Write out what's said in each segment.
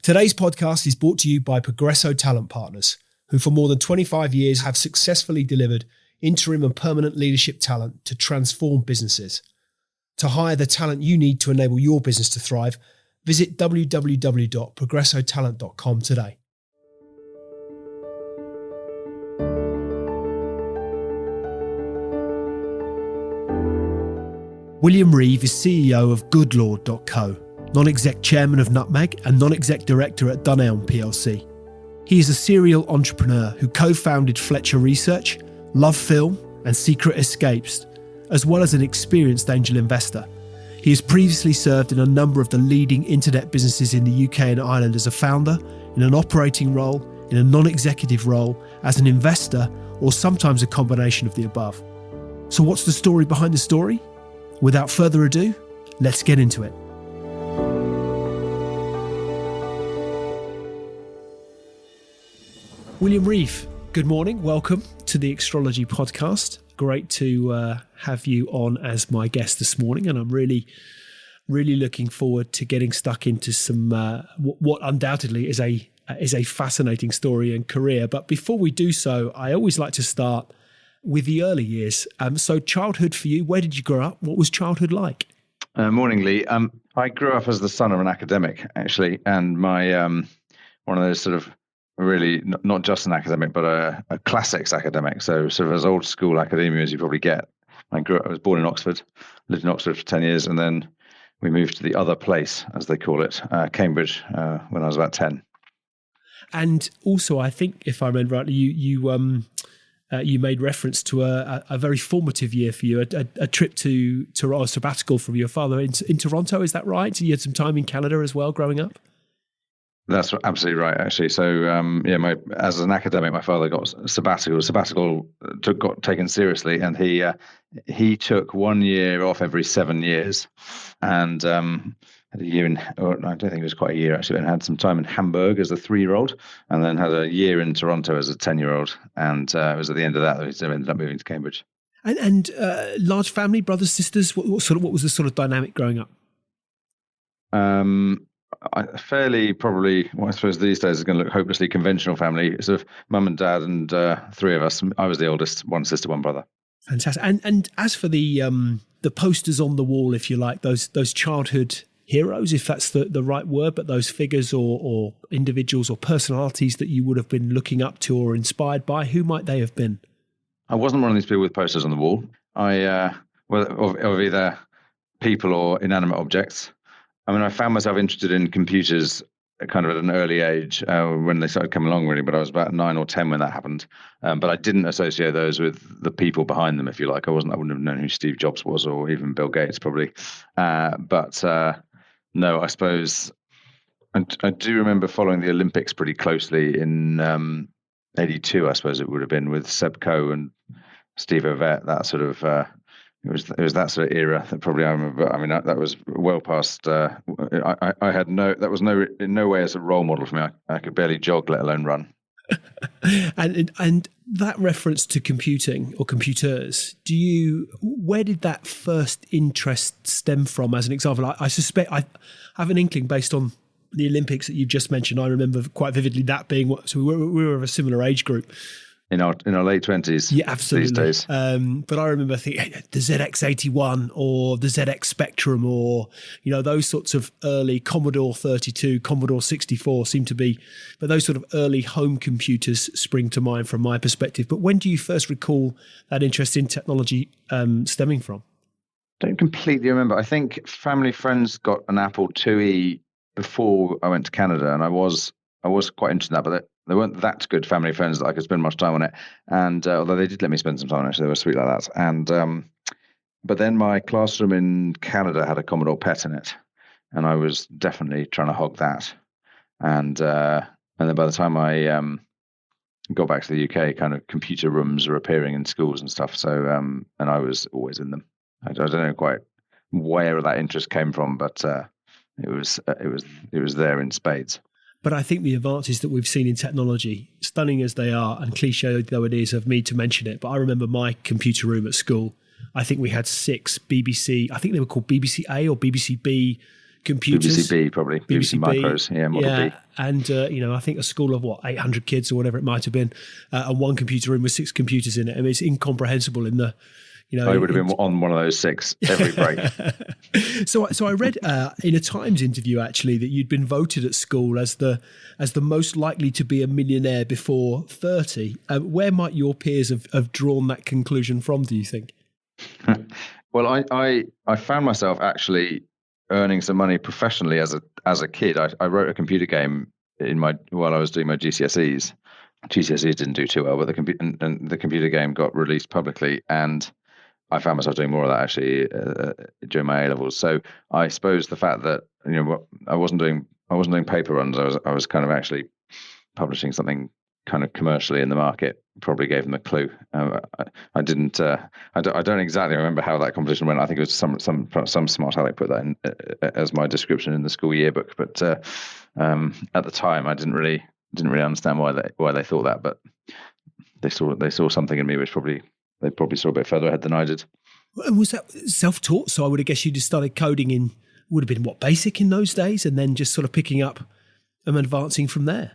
Today's podcast is brought to you by Progresso Talent Partners, who for more than 25 years have successfully delivered interim and permanent leadership talent to transform businesses. To hire the talent you need to enable your business to thrive, visit www.progressotalent.com today. William Reeve is CEO of Goodlord.co, non-exec chairman of Nutmeg and non-exec director at Dunelm plc. He is a serial entrepreneur who co-founded Fletcher Research, LOVEFiLM and Secret Escapes, as well as an experienced angel investor. He has previously served in a number of the leading internet businesses in the UK and Ireland as a founder, in an operating role, in a non-executive role, as an investor, or sometimes a combination of the above. So what's the story behind the story? Without further ado, let's get into it. William Reeve, good morning. Welcome to the Extrology podcast. Great to have you on as my guest this morning, and I'm really looking forward to getting stuck into some what undoubtedly is a fascinating story and career. But before we do so, I always like to start with the early years. So childhood for you, where did you grow up? What was childhood like? Morning, Lee. I grew up as the son of an academic, actually, and my one of those sort of really not just an academic, but a classics academic. So sort of as old school academia as you probably get. I was born in Oxford, lived in Oxford for 10 years, and then we moved to the other place, as they call it, Cambridge, when I was about 10. And also, I think, if I remember rightly, you made reference to a very formative year for you, a trip to a sabbatical from your father in Toronto. Is that right? You had some time in Canada as well growing up? That's absolutely right, actually. So, as an academic, my father got sabbatical. Sabbatical got taken seriously, and he took 1 year off every 7 years, and had a year I don't think it was quite a year actually, and had some time in Hamburg as a 3-year-old, and then had a year in Toronto as a 10-year-old, and it was at the end of that he ended up moving to Cambridge. And large family, brothers, sisters. What was the sort of dynamic growing up? Fairly probably, well, I suppose these days is going to look hopelessly conventional family. Sort of mum and dad and 3 of us. I was the oldest, 1 sister, 1 brother. Fantastic. And as for the posters on the wall, if you like, those childhood heroes, if that's the right word, but those figures or individuals or personalities that you would have been looking up to or inspired by, who might they have been? I wasn't one of these people with posters on the wall. Of either people or inanimate objects. I mean, I found myself interested in computers kind of at an early age when they started coming along, really, but I was about 9 or 10 when that happened. But I didn't associate those with the people behind them, if you like. I wouldn't have known who Steve Jobs was or even Bill Gates, probably. No, I suppose I do remember following the Olympics pretty closely in 82, I suppose it would have been, with Seb Coe and Steve Ovett, that sort of... It was that sort of era that probably I remember. I mean, that was well past. I had that was in no way as a role model for me. I could barely jog, let alone run. and that reference to computing or computers, where did that first interest stem from? As an example, I suspect I have an inkling based on the Olympics that you just mentioned. I remember quite vividly that being so we were of a similar age group. In our late 20s, yeah, absolutely. These days, but I remember thinking the ZX81 or the ZX Spectrum, or those sorts of early Commodore 32, Commodore 64 seem to be, but those sort of early home computers spring to mind from my perspective. But when do you first recall that interest in technology stemming from? Don't completely remember. I think family friends got an Apple IIe before I went to Canada, and I was quite interested in that, but they weren't that good family friends that I could spend much time on it. And although they did let me spend some time, actually, they were sweet like that. And but then my classroom in Canada had a Commodore PET in it, and I was definitely trying to hog that. And then by the time I got back to the UK, kind of computer rooms are appearing in schools and stuff. So and I was always in them. I don't know quite where that interest came from, but it was there in spades. But I think the advances that we've seen in technology, stunning as they are, and cliched though it is of me to mention it, but I remember my computer room at school. I think we had 6 BBC, I think they were called BBC A or BBC B computers. BBC B, probably. BBC Micros, Model B. And, I think a school of 800 kids or whatever it might have been, and one computer room with 6 computers in it. I mean, it's incomprehensible in the, I would have been on one of those 6 every break. So I read in a Times interview actually that you'd been voted at school as the most likely to be a millionaire before 30. Where might your peers have drawn that conclusion from, do you think? Well, I found myself actually earning some money professionally as a kid. I wrote a computer game while I was doing my GCSEs. GCSEs didn't do too well, but the computer game got released publicly, and I found myself doing more of that actually during my A levels. So I suppose the fact that I wasn't doing paper runs. I was kind of actually publishing something kind of commercially in the market probably gave them a clue. I didn't. I don't exactly remember how that competition went. I think it was some smart aleck put that in as my description in the school yearbook. But at the time, I didn't really understand why they thought that. But they saw something in me which they probably saw a bit further ahead than I did. And was that self-taught? So I would have guessed you just started coding would have been basic in those days, and then just sort of picking up and advancing from there.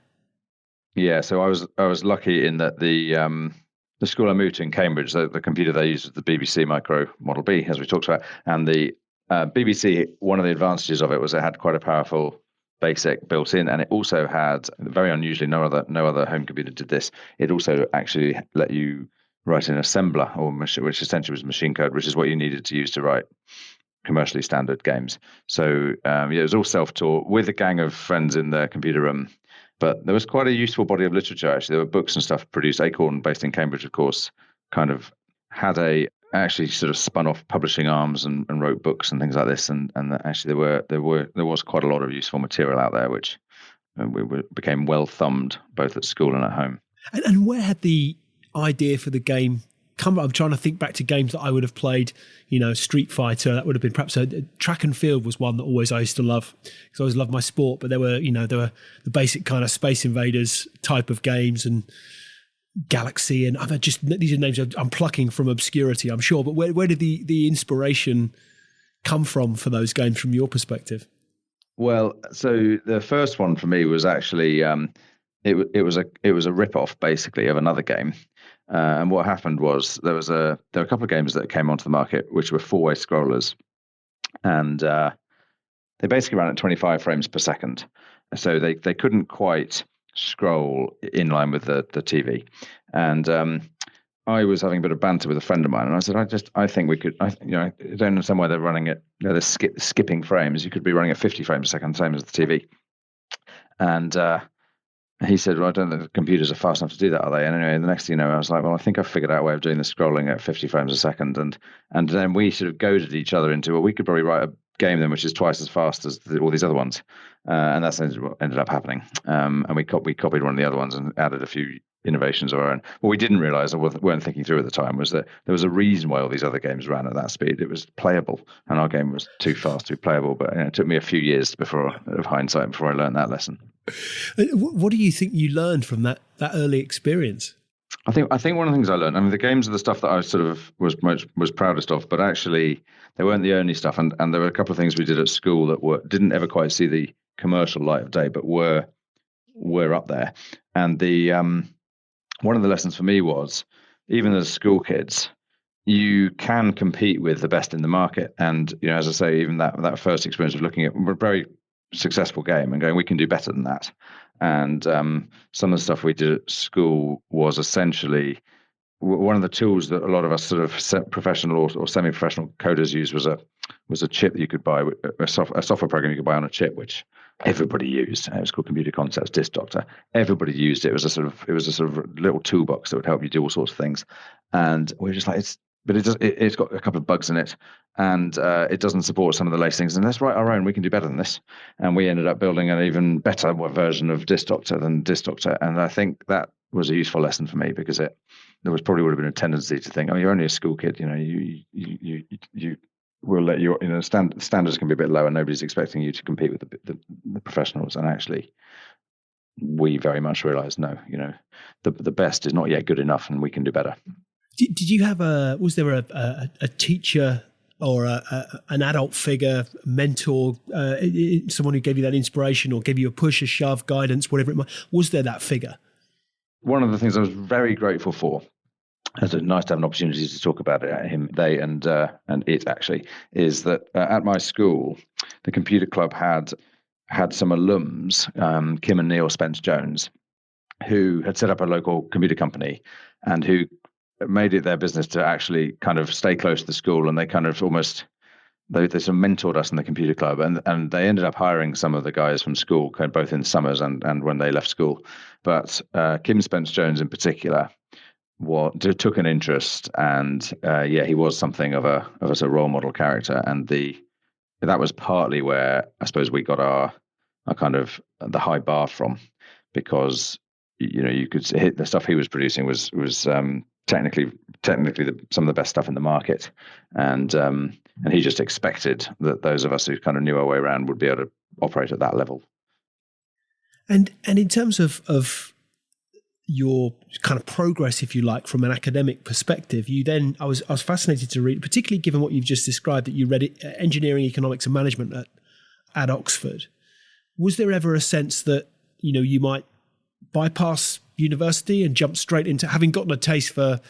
Yeah, so I was lucky in that the school I moved to in Cambridge, the computer they used was the BBC Micro Model B, as we talked about, and the BBC. One of the advantages of it was it had quite a powerful BASIC built in, and it also had, very unusually, no other home computer did this. It also actually let you write an assembler, which essentially was machine code, which is what you needed to use to write commercially standard games. So it was all self-taught with a gang of friends in the computer room. But there was quite a useful body of literature, actually. There were books and stuff produced. Acorn, based in Cambridge, of course, kind of had actually sort of spun off publishing arms and wrote books and things like this. And actually there was quite a lot of useful material out there, which became well thumbed both at school and at home. And where had the idea for the game come? I'm trying to think back to games that I would have played, Street Fighter. That would have been perhaps Track and Field was one that I used to love because I always loved my sport. But there were the basic kind of Space Invaders type of games and Galaxy, and these are names I'm plucking from obscurity, I'm sure. But where did the inspiration come from for those games from your perspective? Well, so the first one for me was actually it was a rip-off basically of another game. And what happened was there were a couple of games that came onto the market which were 4-way scrollers, and they basically ran at 25 frames per second. So they couldn't quite scroll in line with the TV. And I was having a bit of banter with a friend of mine, and I said, I think we could. I don't understand why they're running it. They're skipping frames. You could be running at 50 frames a second, same as the TV. And he said, well, I don't think the computers are fast enough to do that, are they? And anyway, the next thing you know, I was like, well, I think I've figured out a way of doing the scrolling at 50 frames a second. And then we sort of goaded each other into, well, we could probably write a game then which is twice as fast as all these other ones. And that's what ended up happening. And we copied one of the other ones and added a few innovations of our own. What we didn't realize, or weren't thinking through at the time, was that there was a reason why all these other games ran at that speed. It was playable, and our game was too fast to be playable. But it took me a few years of hindsight before I learned that lesson. What do you think you learned from that early experience? I think one of the things I learned, the games are the stuff that I sort of was proudest of, but actually they weren't the only stuff. And there were a couple of things we did at school that didn't ever quite see the commercial light of day, but were up there. And the one of the lessons for me was, even as school kids, you can compete with the best in the market. And as I say, even that first experience of looking at a very successful game and going, we can do better than that. And some of the stuff we did at school was essentially one of the tools that a lot of us sort of professional or semi-professional coders use was a chip that you could buy, a software program you could buy on a chip, which everybody used. It was called Computer Concepts Disk Doctor. Everybody used it. It was a sort of little toolbox that would help you do all sorts of things. And we were just like, it's got a couple of bugs in it, and it doesn't support some of the latest things. And let's write our own. We can do better than this. And we ended up building an even better version of Disk Doctor than Disk Doctor. And I think that was a useful lesson for me, because there probably would have been a tendency to think, you're only a school kid. You will let your standards can be a bit lower. Nobody's expecting you to compete with the professionals. And actually, we very much realised, no, the best is not yet good enough, and we can do better. Did you have was there a teacher or an adult figure, mentor, someone who gave you that inspiration or gave you a push, a shove, guidance, whatever it might? Was there that figure? One of the things I was very grateful for, it's nice to have an opportunity to talk about it, they and it actually, is that at my school, the computer club had some alums, Kim and Neil Spence-Jones, who had set up a local computer company and who made it their business to actually kind of stay close to the school, and they kind of almost they sort of mentored us in the computer club, and they ended up hiring some of the guys from school, both in summers and when they left school. But Kim Spence-Jones in particular took an interest, and he was something of a sort of role model character, and that was partly where I suppose we got our kind of the high bar from, because you could hit the stuff he was producing was technically some of the best stuff in the market, and he just expected that those of us who kind of knew our way around would be able to operate at that level. And in terms of your kind of progress, if you like, from an academic perspective, I was fascinated to read, particularly given what you've just described, that you read engineering, economics and management at Oxford. Was there ever a sense that you might bypass university and jump straight into, having gotten a taste for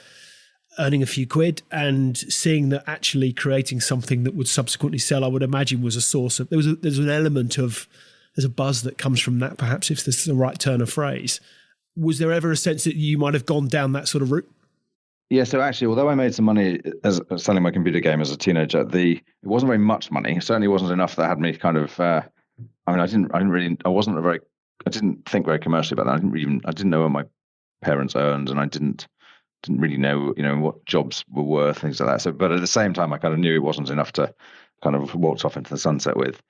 earning a few quid and seeing that actually creating something that would subsequently sell, I would imagine, was a source of, there's an element of, there's a buzz that comes from that, perhaps, if this is the right turn of phrase. Was there ever a sense that you might have gone down that sort of route? Yeah, so actually, although I made some money as selling my computer game as a teenager, it wasn't very much money. It certainly wasn't enough that had me kind of. I didn't think very commercially about that. I didn't know what my parents earned, and I didn't really know, what jobs were worth, things like that. So, but at the same time, I kind of knew it wasn't enough to kind of walk off into the sunset with.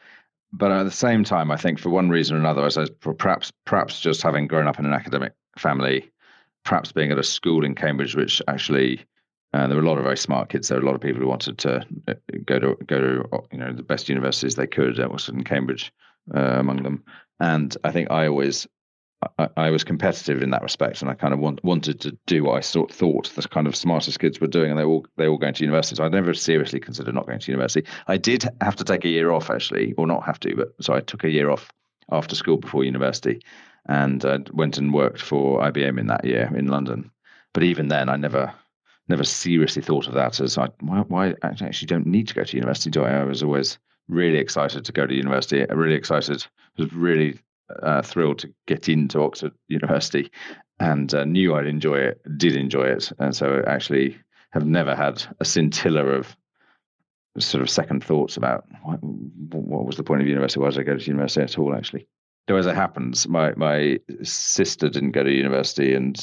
But at the same time, I think for one reason or another, I suppose perhaps just having grown up in an academic family, perhaps being at a school in Cambridge, which actually there were a lot of very smart kids. There were a lot of people who wanted to go to the best universities they could. Oxford and Cambridge among them. And I think I was competitive in that respect, and I kind of wanted to do what I thought the kind of smartest kids were doing, and they all going to university. So I never seriously considered not going to university. I did have to take a year off, actually, or not have to, but so I took a year off after school before university, and went and worked for IBM in that year in London. But even then, I never seriously thought of that as why I actually don't need to go to university, do I? I was always really excited to go to university. Was really thrilled to get into Oxford University, and knew I'd enjoy it, did enjoy it. And so actually have never had a scintilla of sort of second thoughts about what was the point of university? Why did I go to university at all, actually? Though as it happens, my sister didn't go to university, and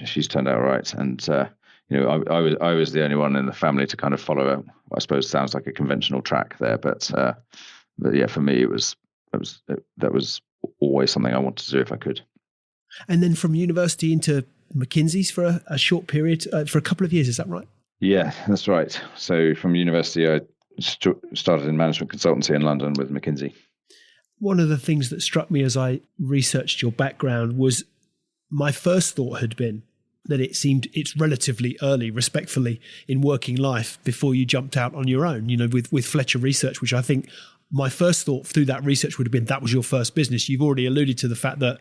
she's turned out all right. And I was the only one in the family to kind of follow I suppose sounds like a conventional track there, but yeah, for me that was always something I wanted to do if I could. And then from university into McKinsey's for a short period, for a couple of years, is that right? Yeah, that's right. So from university, I started in management consultancy in London with McKinsey. One of the things that struck me as I researched your background was, my first thought had been that it's relatively early, respectfully, in working life before you jumped out on your own, with Fletcher Research, which I think my first thought through that research would have been that was your first business. You've already alluded to the fact that,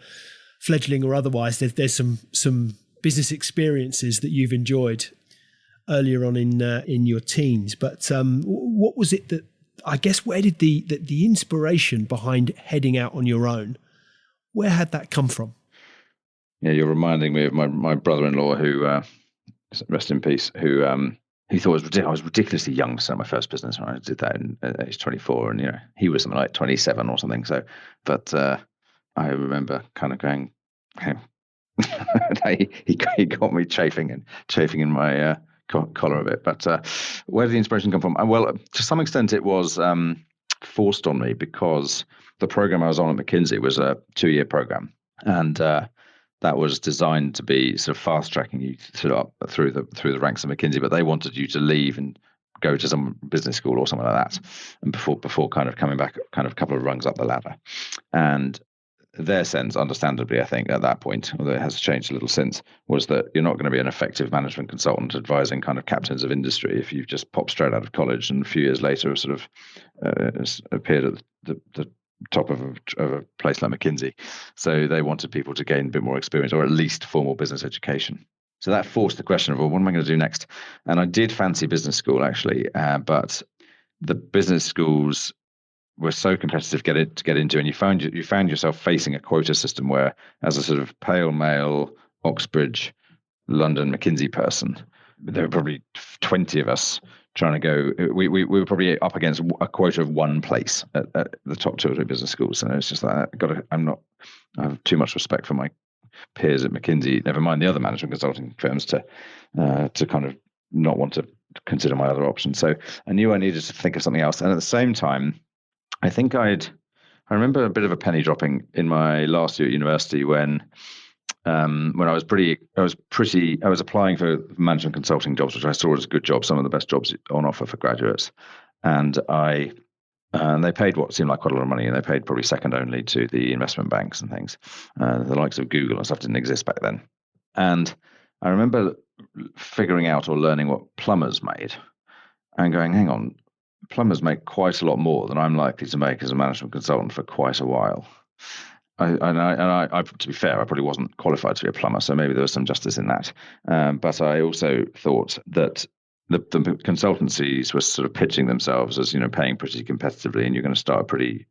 fledgling or otherwise, there's some business experiences that you've enjoyed earlier on in your teens. But what was it that, I guess, where did the inspiration behind heading out on your own, where had that come from? Yeah, you're reminding me of my brother-in-law, who rest in peace, who thought I was ridiculously young to start my first business. Right? I did that at age 24, and he was something like 27 or something. So, but I remember kind of going, he got me chafing in my collar a bit. But where did the inspiration come from? Well, to some extent, it was forced on me, because the program I was on at McKinsey was a 2-year program, and that was designed to be sort of fast tracking you through the ranks of McKinsey, but they wanted you to leave and go to some business school or something like that, and before kind of coming back, kind of a couple of rungs up the ladder. And their sense, understandably, I think at that point, although it has changed a little since, was that you're not going to be an effective management consultant advising kind of captains of industry if you've just popped straight out of college and a few years later sort of appeared at the top of a place like McKinsey. So they wanted people to gain a bit more experience, or at least formal business education. So that forced the question of, well, what am I going to do next? And I did fancy business school, actually, but the business schools were so competitive to get into, and you found yourself facing a quota system where, as a sort of pale male Oxbridge, London McKinsey person, there were probably 20 of us trying to go. We were probably up against a quota of one place at the top 2 or 3 business schools, and it's just like I have too much respect for my peers at McKinsey, never mind the other management consulting firms, to kind of not want to consider my other options. So I knew I needed to think of something else, and at the same time, I think I remember a bit of a penny dropping in my last year at university when I was applying for management consulting jobs, which I saw as good jobs, some of the best jobs on offer for graduates, and they paid what seemed like quite a lot of money, and they paid probably second only to the investment banks and things. The likes of Google and stuff didn't exist back then. And I remember figuring out or learning what plumbers made and going, hang on, plumbers make quite a lot more than I'm likely to make as a management consultant for quite a while. I, to be fair, I probably wasn't qualified to be a plumber, so maybe there was some justice in that. But I also thought that the consultancies were sort of pitching themselves as, paying pretty competitively, and you're going to start a pretty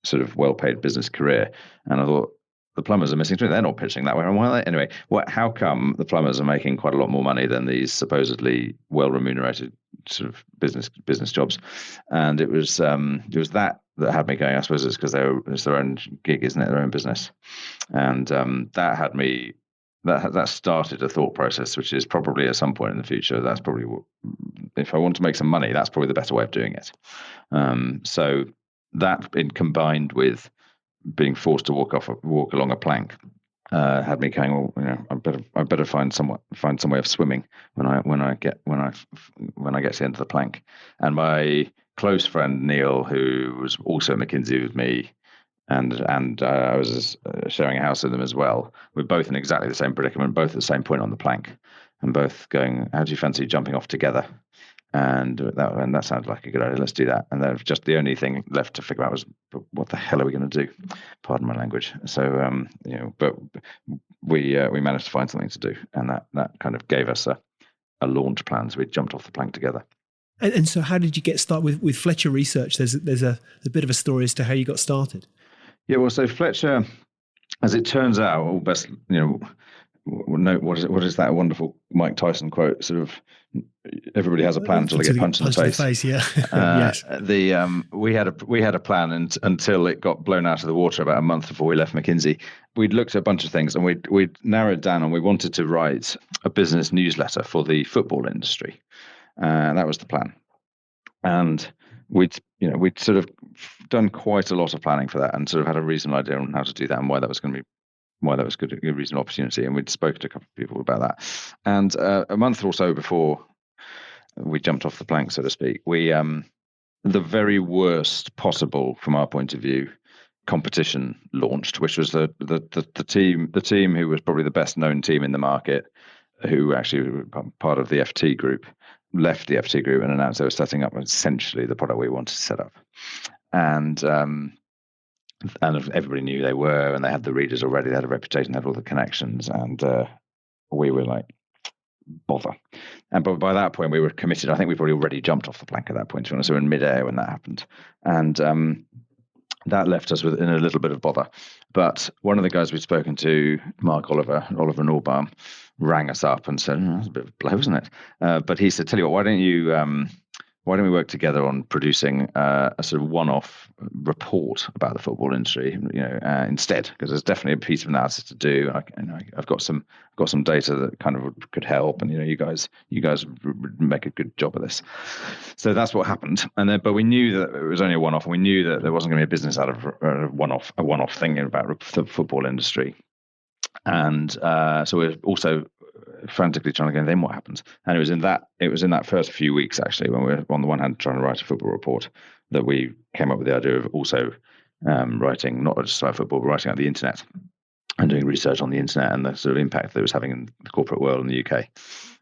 sort of well-paid business career. And I thought, the plumbers are missing through. They're not pitching that way. And why? Anyway, how come the plumbers are making quite a lot more money than these supposedly well-remunerated sort of business jobs? And it was that had me going. I suppose it's because it's their own gig, isn't it? Their own business, and that had me. That started a thought process, which is probably at some point in the future, that's probably if I want to make some money, that's probably the better way of doing it. So that, combined with being forced to walk along a plank, had me going, well, I better find some way of swimming when I get to the end of the plank. And my close friend Neil, who was also at McKinsey with me, and I was sharing a house with them as well, we're both in exactly the same predicament, both at the same point on the plank, and both going, how do you fancy jumping off together? And that sounded like a good idea. Let's do that. And then just the only thing left to figure out was, what the hell are we going to do? Pardon my language. So but we managed to find something to do, and that kind of gave us a launch plan. So we jumped off the plank together. And so, how did you get started with Fletcher Research? There's a bit of a story as to how you got started. Yeah, well, so Fletcher, as it turns out, all best, what is that wonderful Mike Tyson quote? Sort of, everybody has a plan until they get punched in the face. Yeah. Yes. We had a plan until it got blown out of the water about a month before we left McKinsey. We'd looked at a bunch of things, and we'd narrowed down, and we wanted to write a business newsletter for the football industry. That was the plan. And we'd sort of done quite a lot of planning for that, and sort of had a reasonable idea on how to do that and why that was a reasonable opportunity. And we'd spoken to a couple of people about that. And a month or so before we jumped off the plank, so to speak, we the very worst possible, from our point of view, competition launched, which was the team who was probably the best known team in the market, who actually were part of the FT group, left the FT group and announced they were setting up essentially the product we wanted to set up. And everybody knew they were, and they had the readers already, they had a reputation, they had all the connections, and we were like, bother. And but by that point we were committed. I think we probably already jumped off the plank at that point, so we were in midair when that happened. And that left us in a little bit of bother. But one of the guys we'd spoken to, Oliver Norbaum, rang us up and said, that's a bit of a blow, isn't it? But he said, tell you what, why don't we work together on producing a sort of one-off report about the football industry, instead, because there's definitely a piece of analysis to do. I've got some data that kind of could help, and you guys make a good job of this. So that's what happened. But we knew that it was only a one-off, and we knew that there wasn't going to be a business out of a one-off thing about the football industry. And so we're also frantically trying to go, then what happens? And it was in that first few weeks, actually, when we were on the one hand trying to write a football report, that we came up with the idea of also writing not just about football, but writing about the internet and doing research on the internet and the sort of impact that it was having in the corporate world in the UK,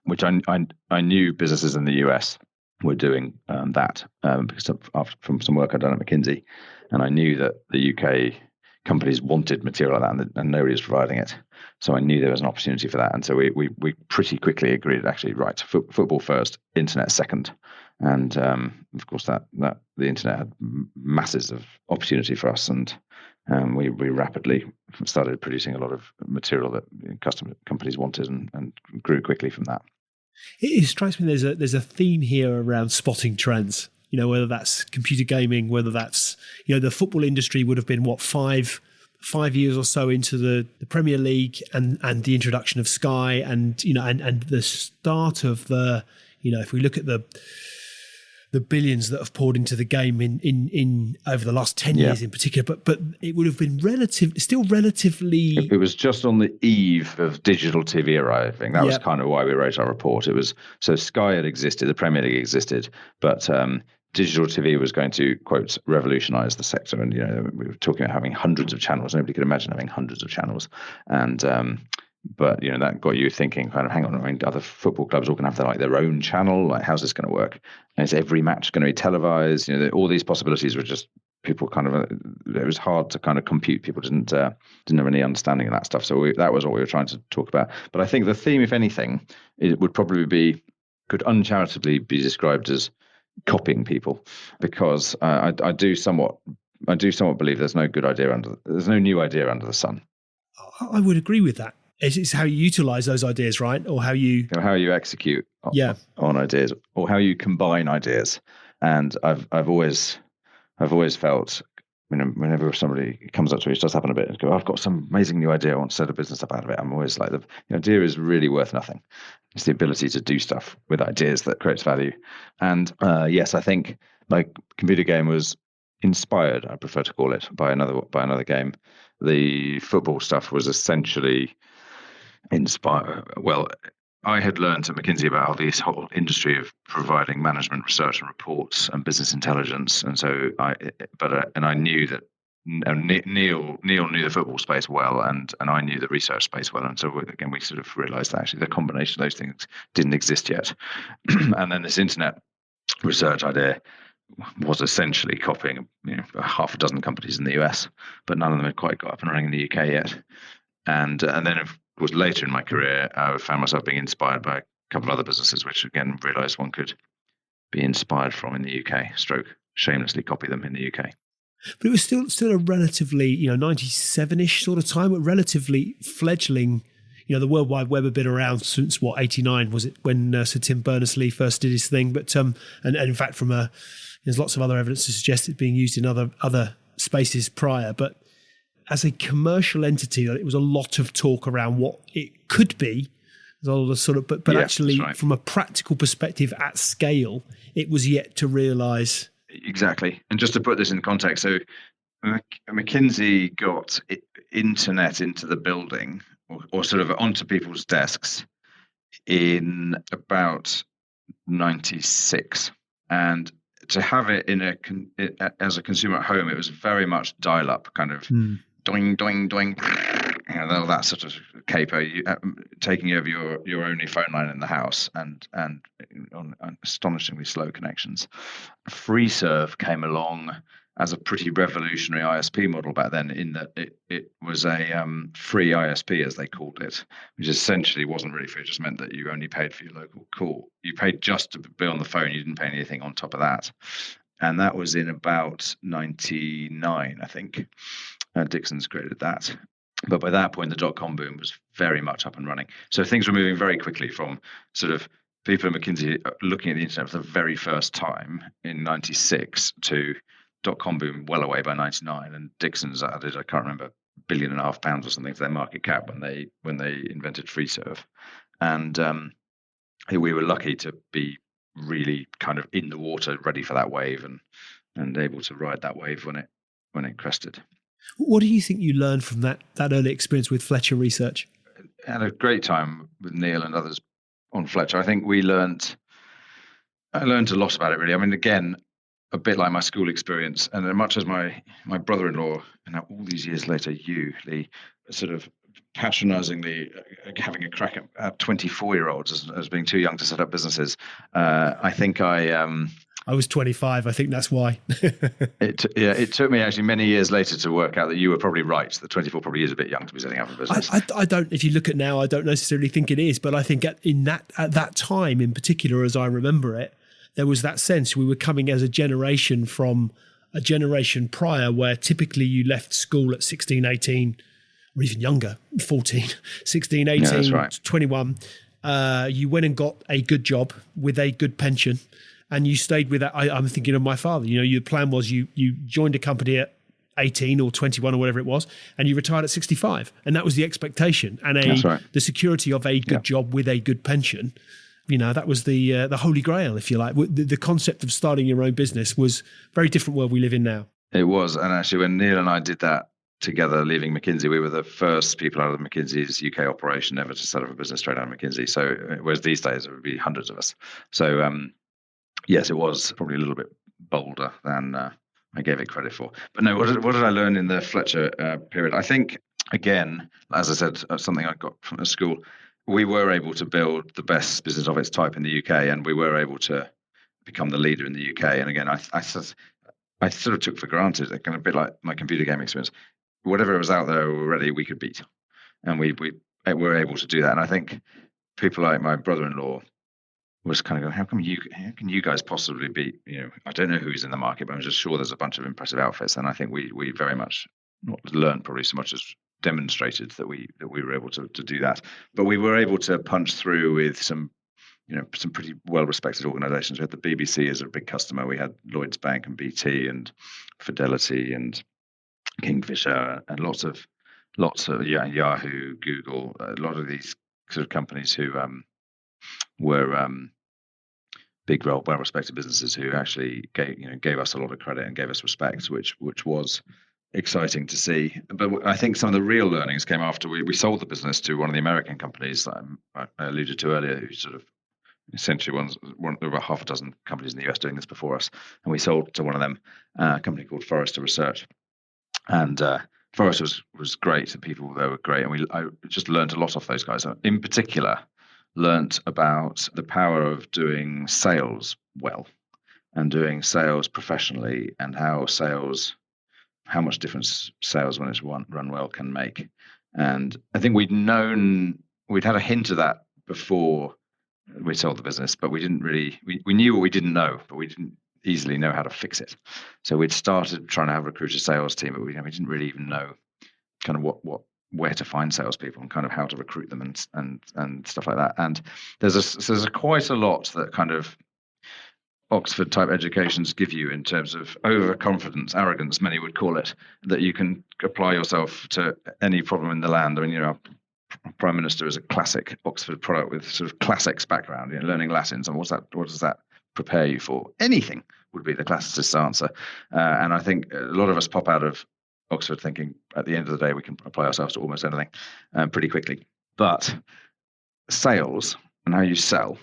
which I knew businesses in the US were doing that because from some work I'd done at McKinsey, and I knew that the UK companies wanted material like that, and nobody was providing it. So I knew there was an opportunity for that, and so we pretty quickly agreed actually right, football first, internet second, and of course that the internet had masses of opportunity for us, and we rapidly started producing a lot of material that companies wanted, and grew quickly from that. It strikes me there's a theme here around spotting trends. Whether that's computer gaming, whether that's the football industry would have been what 5 years or so into the Premier League and the introduction of Sky, and and the start of the if we look at the billions that have poured into the game in over the last 10 years in particular, but it would have been relatively. It was just on the eve of digital TV arriving. That was kind of why we wrote our report. It was so Sky had existed, the Premier League existed, but digital TV was going to, quote, revolutionize the sector. And, we were talking about having hundreds of channels. Nobody could imagine having hundreds of channels. And, but, that got you thinking, kind of, hang on, I mean, other football clubs all going to have their own channel. Like, how's this going to work? And is every match going to be televised? All these possibilities were just, people kind of, it was hard to kind of compute. People didn't have any understanding of that stuff. So that was what we were trying to talk about. But I think the theme, if anything, it would probably could uncharitably be described as copying people, because I do somewhat believe there's no new idea under the sun. I would agree with that. It's how you utilize those ideas, right? Or how you execute on ideas, or how you combine ideas. And I've always felt, whenever somebody comes up to me, it does happen a bit, and go, I've got some amazing new idea, I want to set a business up out of it. I'm always like, the idea is really worth nothing. It's the ability to do stuff with ideas that creates value. And yes, I think like computer game was inspired, I prefer to call it, by another game. The football stuff was essentially inspired. Well, I had learned at McKinsey about this whole industry of providing management research and reports and business intelligence, and so I knew that Neil knew the football space well, and I knew the research space well, and so again we sort of realised that actually the combination of those things didn't exist yet, and then this internet research idea was essentially copying half a dozen companies in the US, but none of them had quite got up and running in the UK yet, and then of course later in my career I found myself being inspired by a couple of other businesses, which again realised one could be inspired from in the UK, stroke shamelessly copy them in the UK. But it was still a relatively 97-ish sort of time, a relatively fledgling. The World Wide Web had been around since 89 was it when Sir Tim Berners-Lee first did his thing, but and in fact there's lots of other evidence to suggest it being used in other spaces prior, but as a commercial entity, it was a lot of talk around what it could be. There's all the sort of, but yeah, actually right. From a practical perspective at scale, it was yet to realise. Exactly. And just to put this in context, so McKinsey got internet into the building or sort of onto people's desks in about 96. And to have it as a consumer at home, it was very much dial-up kind of doing, doing, doing, all that sort of caper, taking over your only phone line in the house and on astonishingly slow connections. FreeServe came along as a pretty revolutionary ISP model back then, in that it was a free ISP, as they called it, which essentially wasn't really free. It just meant that you only paid for your local call. You paid just to be on the phone. You didn't pay anything on top of that. And that was in about 99, I think. Dixon's created that. But by that point, the dot-com boom was very much up and running. So things were moving very quickly from sort of people at McKinsey looking at the internet for the very first time in 96 to dot-com boom well away by 99. And Dixon's added, I can't remember, £1.5 billion or something to their market cap when they invented FreeServe. And we were lucky to be really kind of in the water, ready for that wave and able to ride that wave when it crested. What do you think you learned from that early experience with Fletcher Research? I had a great time with Neil and others on Fletcher. I think I learned a lot about it, really. I mean, again, a bit like my school experience, and as much as my brother-in-law, and now all these years later, you, Lee, sort of patronisingly having a crack at 24-year-olds as being too young to set up businesses. I think I was 25. I think that's why. It took me actually many years later to work out that you were probably right. That 24 probably is a bit young to be setting up a business. I don't. If you look at now, I don't necessarily think it is, but I think at that time in particular, as I remember it, there was that sense we were coming as a generation from a generation prior, where typically you left school at 16, 18, or even younger, 14, 16, 18, that's right. 21. You went and got a good job with a good pension. And you stayed with that. I'm thinking of my father. Your plan was you joined a company at 18 or 21 or whatever it was, and you retired at 65. And that was the expectation. And the security of a good job with a good pension. That was the holy grail, if you like. The concept of starting your own business was very different world we live in now. It was. And actually, when Neil and I did that together, leaving McKinsey, we were the first people out of McKinsey's UK operation ever to set up a business straight out of McKinsey. So, whereas these days, there would be hundreds of us. So, yes, it was probably a little bit bolder than I gave it credit for. But no, what did I learn in the Fletcher period? I think, again, as I said, something I got from the school, we were able to build the best business of its type in the UK, and we were able to become the leader in the UK. And again, I sort of took for granted, kind of a bit like my computer game experience, whatever was out there already, we could beat. And we were able to do that. And I think people like my brother-in-law was kind of going, how can you guys possibly beat, I don't know who's in the market, but I'm just sure there's a bunch of impressive outfits. And I think we very much not learned probably so much as demonstrated that we were able to do that. But we were able to punch through with some pretty well-respected organizations. We had the BBC as a big customer. We had Lloyds Bank and BT and Fidelity and Kingfisher and lots of Yahoo, Google, a lot of these sort of companies who were big, well-respected businesses who actually gave us a lot of credit and gave us respect, which was exciting to see. But I think some of the real learnings came after we sold the business to one of the American companies that I alluded to earlier, who sort of essentially there were half a dozen companies in the US doing this before us, and we sold to one of them, a company called Forrester Research, and Forrester was great. The people there were great, and I just learned a lot off those guys. In particular, learnt about the power of doing sales well and doing sales professionally, and how much difference sales when it's run well can make. And I think we'd had a hint of that before we sold the business, but we didn't really, we knew what we didn't know, but we didn't easily know how to fix it. So we'd started trying to recruit a sales team, but we didn't really even know kind of where to find salespeople and kind of how to recruit them and stuff like that. And there's quite a lot that kind of Oxford type educations give you in terms of overconfidence, arrogance, many would call it, that you can apply yourself to any problem in the land. I mean, our Prime Minister is a classic Oxford product with sort of classics background, learning Latin. So what does that prepare you for? Anything would be the classicist answer. And I think a lot of us pop out of Oxford thinking at the end of the day we can apply ourselves to almost anything pretty quickly. But sales and how you sell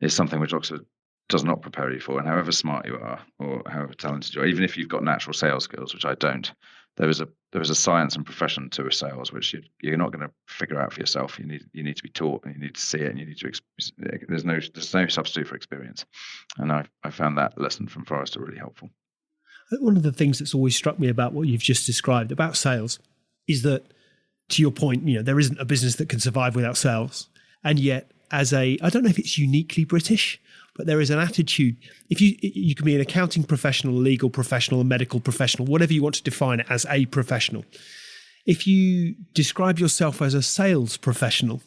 is something which Oxford does not prepare you for. And however smart you are or however talented you are, even if you've got natural sales skills, which I don't, there is a science and profession to sales which you're not going to figure out for yourself. You need to be taught, and you need to see it, and you need to there's no substitute for experience. And I found that lesson from Forrester really helpful. One of the things that's always struck me about what you've just described about sales is that, to your point, there isn't a business that can survive without sales. And yet, I don't know if it's uniquely British, but there is an attitude. If you can be an accounting professional, a legal professional, a medical professional, whatever you want to define it as, a professional. If you describe yourself as a sales professional,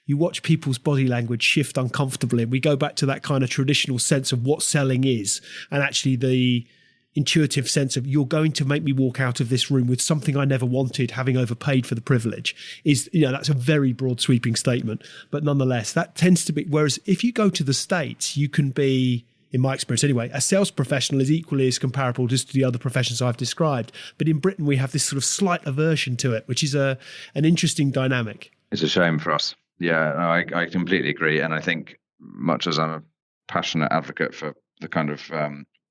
you watch people's body language shift uncomfortably. We go back to that kind of traditional sense of what selling is, and actually the intuitive sense of, you're going to make me walk out of this room with something I never wanted, having overpaid for the privilege, is, that's a very broad sweeping statement. But nonetheless, that tends to be, whereas if you go to the States, you can be, in my experience anyway, a sales professional is equally as comparable just to the other professions I've described. But in Britain, we have this sort of slight aversion to it, which is an interesting dynamic. It's a shame for us. Yeah, no, I completely agree. And I think much as I'm a passionate advocate for the kind of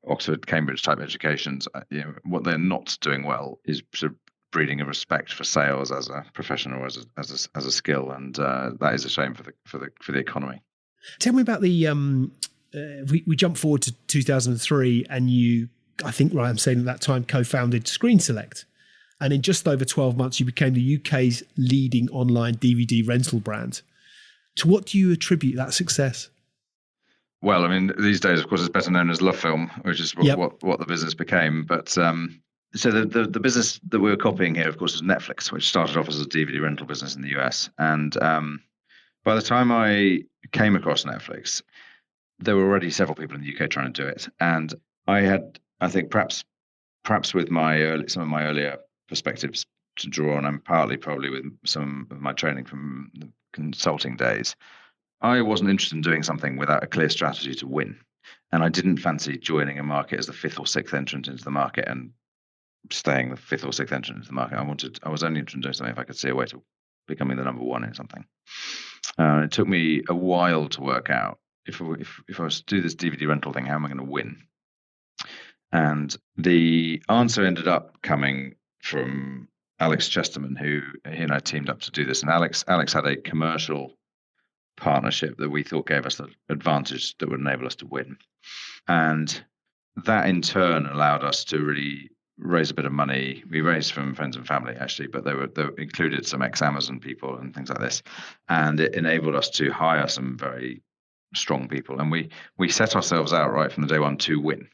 Oxford, Cambridge type educations, what they're not doing well is sort of breeding a respect for sales as a profession or as a skill, and that is a shame for the economy. Tell me about the. We jump forward to 2003, and you, I think, right, I'm saying at that time, co-founded Screen Select, and in just over 12 months, you became the UK's leading online DVD rental brand. To what do you attribute that success? Well, I mean, these days, of course, it's better known as LOVEFiLM, which is what the business became. But so the business that we were copying here, of course, was Netflix, which started off as a DVD rental business in the US. And by the time I came across Netflix, there were already several people in the UK trying to do it. And I had, I think, perhaps with some of my earlier perspectives to draw on, and partly probably with some of my training from the consulting days, I wasn't interested in doing something without a clear strategy to win. And I didn't fancy joining a market as the fifth or sixth entrant into the market and staying the fifth or sixth entrant into the market. I was only interested in doing something if I could see a way to becoming the number one in something. It took me a while to work out if I was to do this DVD rental thing, how am I going to win? And the answer ended up coming from Alex Chesterman, who he and I teamed up to do this. And Alex had a commercial partnership that we thought gave us the advantage that would enable us to win. And that in turn allowed us to really raise a bit of money. We raised from friends and family, actually, but they included some ex-Amazon people and things like this. And it enabled us to hire some very strong people. And we set ourselves out right from the day one to win.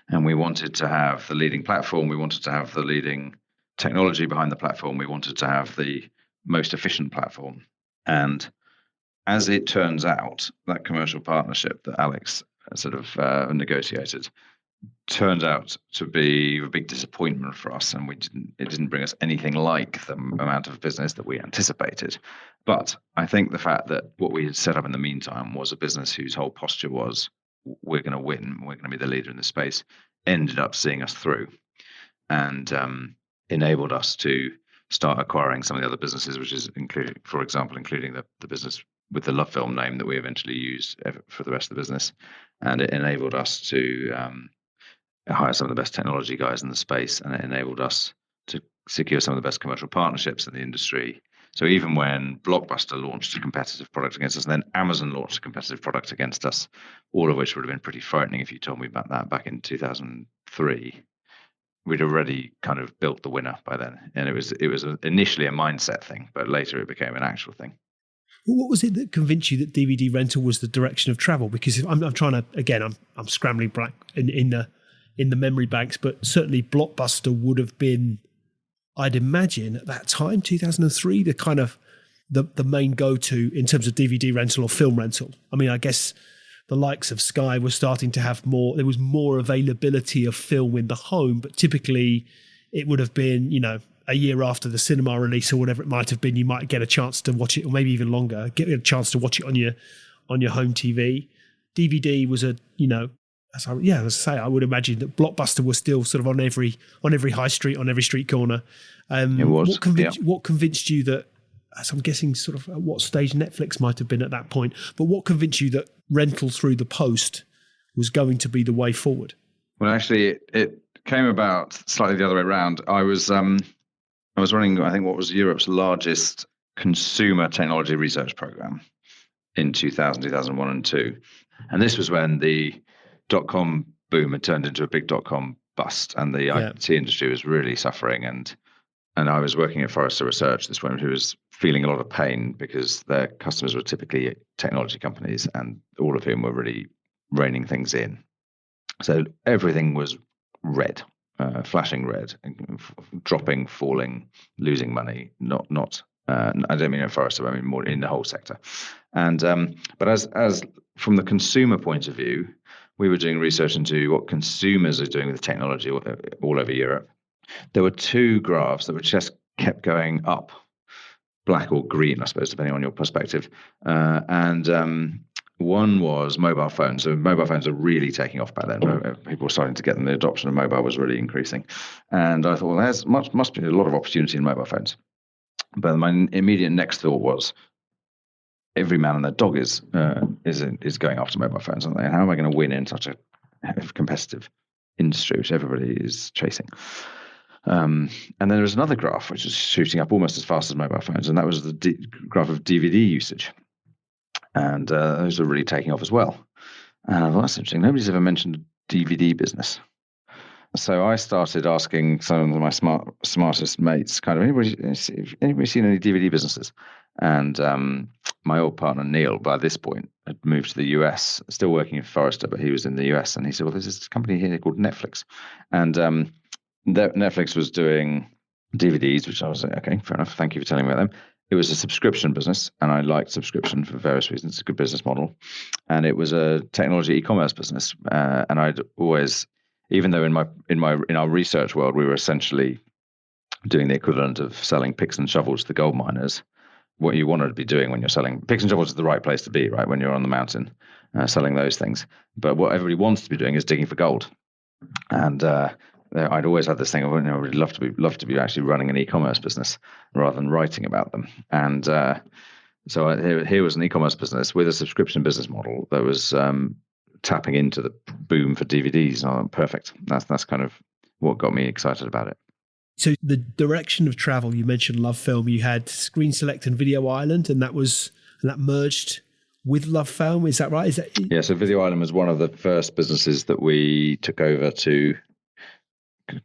And we wanted to have the leading platform. We wanted to have the leading technology behind the platform. We wanted to have the most efficient platform. And as it turns out, that commercial partnership that Alex sort of negotiated turned out to be a big disappointment for us, and it didn't bring us anything like the amount of business that we anticipated. But I think the fact that what we had set up in the meantime was a business whose whole posture was, we're going to win, we're going to be the leader in this space, ended up seeing us through, and enabled us to start acquiring some of the other businesses, which is including the business with the LOVEFiLM name that we eventually used for the rest of the business. And it enabled us to hire some of the best technology guys in the space, and it enabled us to secure some of the best commercial partnerships in the industry. So even when Blockbuster launched a competitive product against us, and then Amazon launched a competitive product against us, all of which would have been pretty frightening if you told me about that back in 2003, we'd already kind of built the winner by then. And it was initially a mindset thing, but later it became an actual thing. What was it that convinced you that DVD rental was the direction of travel? Because I'm trying to, again, I'm scrambling back in the memory banks, but certainly Blockbuster would have been, I'd imagine at that time, 2003, the kind of the main go-to in terms of DVD rental or film rental. I mean, I guess the likes of Sky were starting to have more, there was more availability of film in the home, but typically it would have been, a year after the cinema release or whatever it might have been, you might get a chance to watch it, or maybe even longer, get a chance to watch it on your home TV. DVD was as I say, I would imagine that Blockbuster was still sort of on every high street, on every street corner. It was. What convinced you that, as I'm guessing sort of at what stage Netflix might have been at that point, but what convinced you that rental through the post was going to be the way forward? Well, actually, it came about slightly the other way around. I was running, I think, what was Europe's largest consumer technology research program in 2000, 2001 and 2002. And this was when the dot-com boom had turned into a big dot-com bust, and the IT industry was really suffering. And I was working at Forrester Research, this woman who was feeling a lot of pain because their customers were typically technology companies, and all of whom were really reining things in. So everything was red. Flashing red, dropping, falling, losing money. Not. I don't mean at Forrester. I mean more in the whole sector. And but as from the consumer point of view, we were doing research into what consumers are doing with technology all over Europe. There were two graphs that were just kept going up, black or green, I suppose, depending on your perspective. One was mobile phones. So mobile phones are really taking off back then. People were starting to get them. The adoption of mobile was really increasing. And I thought, well, there's must be a lot of opportunity in mobile phones. But my immediate next thought was, every man and their dog is going after mobile phones, aren't they? And how am I going to win in such competitive industry, which everybody is chasing. And then there was another graph which was shooting up almost as fast as mobile phones, and that was the graph of DVD usage. And those are really taking off as well. And I thought, that's interesting. Nobody's ever mentioned a DVD business. So I started asking some of my smartest mates, kind of, anybody seen any DVD businesses? And my old partner, Neil, by this point, had moved to the US, still working in Forrester, but he was in the US. And he said, well, there's this company here called Netflix. And Netflix was doing DVDs, which I was like, okay, fair enough. Thank you for telling me about them. It was a subscription business, and I liked subscription for various reasons. It's a good business model. And it was a technology e-commerce business. And I'd always, even though in our research world, we were essentially doing the equivalent of selling picks and shovels to the gold miners, what you wanted to be doing when you're selling picks and shovels is the right place to be, right? When you're on the mountain selling those things. But what everybody wants to be doing is digging for gold. And I'd always had this thing of, I would love to be actually running an e-commerce business rather than writing about them. And so here was an e-commerce business with a subscription business model that was tapping into the boom for DVDs. Oh, perfect. That's kind of what got me excited about it. So the direction of travel, you mentioned LOVEFiLM, you had Screen Select and Video Island, and that merged with LOVEFiLM. Is that right? Yeah, so Video Island was one of the first businesses that we took over to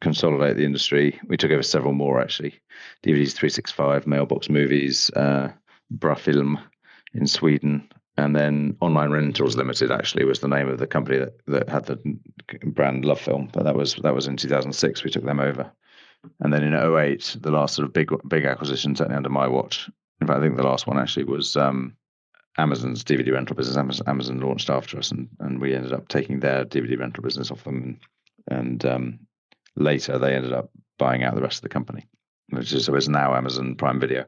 consolidate the industry. We took over several more, actually. DVDs 365, Mailbox Movies, LOVEFiLM in Sweden, and then Online Rentals Limited actually was the name of the company that had the brand LOVEFiLM. But that was in 2006. We took them over. And then in 2008, the last sort of big acquisition, certainly under my watch. In fact, I think the last one actually was Amazon's DVD rental business. Amazon launched after us, and we ended up taking their DVD rental business off them. And later, they ended up buying out the rest of the company, which is now Amazon Prime Video.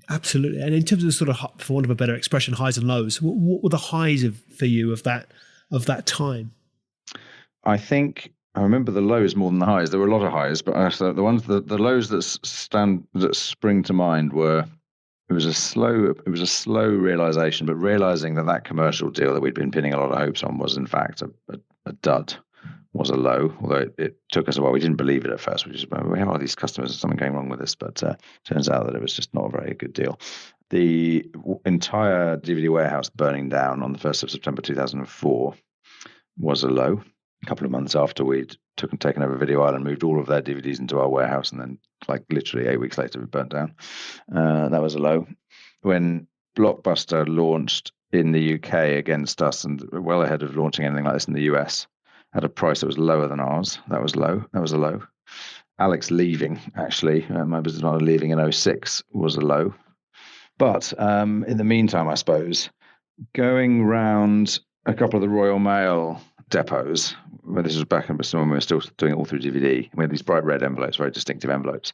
Absolutely. And in terms of sort of, for want of a better expression, highs and lows, what were the highs for you of that time? I think I remember the lows more than the highs. There were a lot of highs, but the lows that spring to mind were it was a slow realization, but realizing that commercial deal that we'd been pinning a lot of hopes on was in fact a dud, was a low. Although it took us a while, we didn't believe it at first. We have all these customers, there's something going wrong with this, but turns out that it was just not a very good deal. The entire DVD warehouse burning down on the 1st of September 2004 was a low. A couple of months after we'd taken over Video Island, moved all of their DVDs into our warehouse, and then like literally 8 weeks later, it burnt down. That was a low. When Blockbuster launched in the UK against us, and well ahead of launching anything like this in the US, at a price that was lower than ours, that was low. That was a low. Alex leaving, actually, my business partner leaving in 2006 was a low. But in the meantime, I suppose, going round a couple of the Royal Mail depots, where this was back when we were still doing it all through DVD. We had these bright red envelopes, very distinctive envelopes.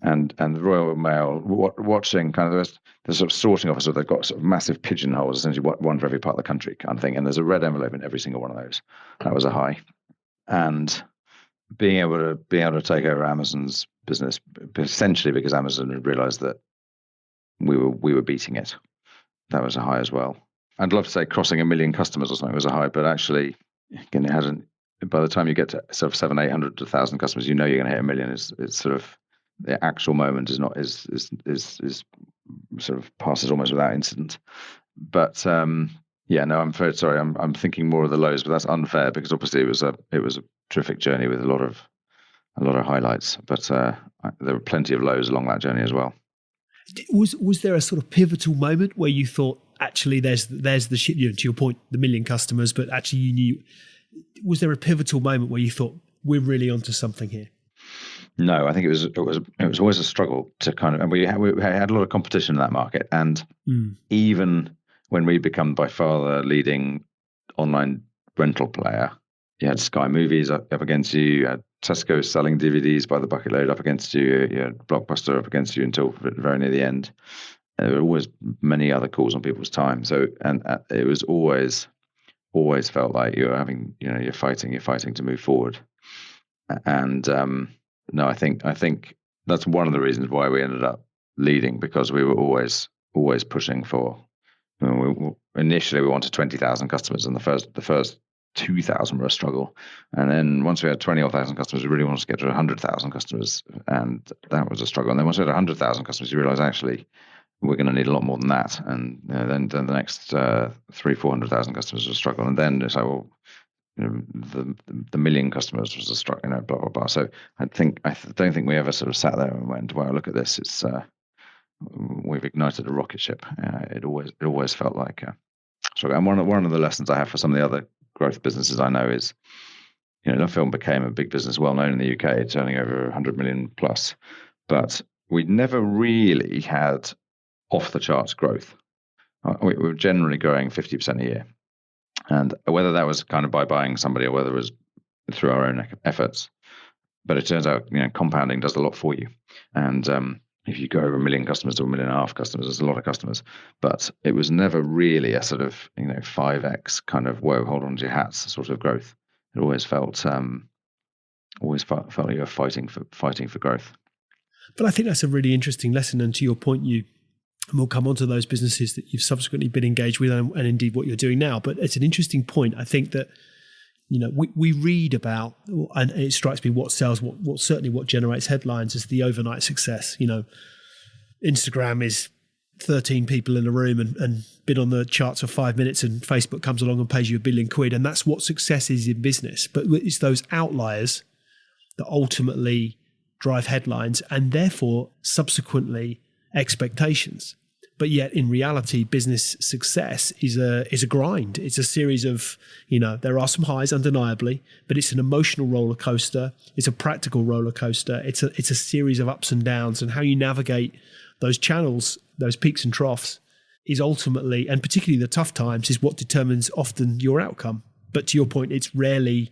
And the Royal Mail, watching kind of the sort of sorting officer, they've got sort of massive pigeonholes, essentially one for every part of the country kind of thing. And there's a red envelope in every single one of those. That was a high. And being able to take over Amazon's business, essentially because Amazon had realized that we were beating it. That was a high as well. I'd love to say crossing 1 million customers or something was a high, but actually, again, it hasn't. By the time you get to sort of 700-800 to 1,000 customers, you know you're going to hit 1 million. It's sort of the actual moment is sort of passes almost without incident. But yeah, no, I'm very sorry. I'm thinking more of the lows, but that's unfair because obviously it was a terrific journey with a lot of highlights. But there were plenty of lows along that journey as well. Was there a sort of pivotal moment where you thought, actually, there's the shit, to your point, the 1 million customers, but actually you knew, was there a pivotal moment where you thought, we're really onto something here? No, I think it was always a struggle to kind of, and we had a lot of competition in that market. And even when we become by far the leading online rental player, you had Sky Movies up against you had Tesco selling DVDs by the bucket load up against you, you had Blockbuster up against you until very near the end. There were always many other calls on people's time. So, and it was always felt like you're fighting to move forward. And no, I think that's one of the reasons why we ended up leading, because we were always pushing for. Initially, we wanted 20,000 customers, and the first 2,000 were a struggle. And then once we had 20,000 customers, we really wanted to get to 100,000 customers, and that was a struggle. And then once we had 100,000 customers, you realize actually we're going to need a lot more than that. And then the next 400,000 customers was a struggle. And then it's like, well, the million customers was a struggle, blah, blah, blah. So I don't think we ever sort of sat there and went, well, look at this. It's, we've ignited a rocket ship. It always felt like struggle. And one of the lessons I have for some of the other growth businesses I know is, LOVEFiLM became a big business, well known in the UK, turning over 100 million plus, but we never really had off the charts growth. We were generally growing 50% a year, and whether that was kind of by buying somebody or whether it was through our own efforts, but it turns out compounding does a lot for you. And if you go over 1 million customers to 1.5 million customers, there's a lot of customers, but it was never really a sort of 5x kind of whoa, hold on to your hats sort of growth. It always felt you were fighting for growth. But I think that's a really interesting lesson. And to your point, and we'll come on to those businesses that you've subsequently been engaged with and indeed what you're doing now. But it's an interesting point. I think that, we read about, and it strikes me what sells, what generates headlines is the overnight success. Instagram is 13 people in a room and been on the charts for 5 minutes, and Facebook comes along and pays you £1 billion. And that's what success is in business. But it's those outliers that ultimately drive headlines and therefore subsequently expectations. But yet in reality, business success is a grind. It's a series of, there are some highs undeniably, but it's an emotional roller coaster. It's a practical roller coaster. It's a series of ups and downs, and how you navigate those channels, those peaks and troughs, is ultimately, and particularly the tough times, is what determines often your outcome. But to your point, it's rarely